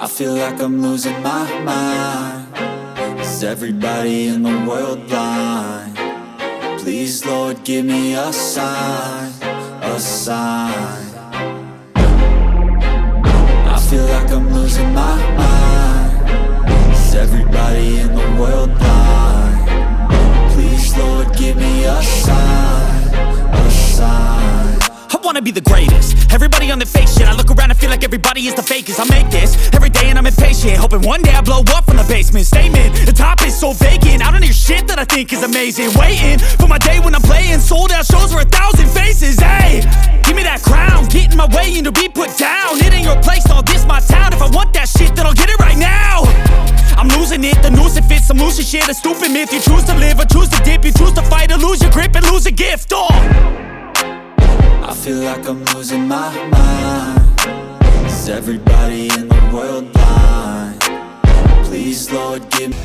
I feel like I'm losing my mind. Is everybody in the world blind? Please, Lord, give me a sign, a sign. I feel like I'm losing my mind. Is everybody in the world blind? Please, Lord, give me a sign, a sign. I wanna be the greatest. Everybody on the fake shit. I look around and feel like everybody is the fakest. I make this every day and I'm impatient, hoping one day I blow up from the basement. Statement, the top is so vacant. I don't hear shit that I think is amazing. Waiting for my day when I'm playing sold out shows for 1,000 faces. Hey, give me that crown, get in my way and to be put down. It ain't your place, all this my town. If I want that shit, then I'll get it right now. I'm losing it, the noose it fits. I'm losing shit, a stupid myth. You choose to live or choose to dip. You choose to fight or lose your grip and lose a gift. I feel like I'm losing my mind. Is everybody in the world blind? Please, Lord, give me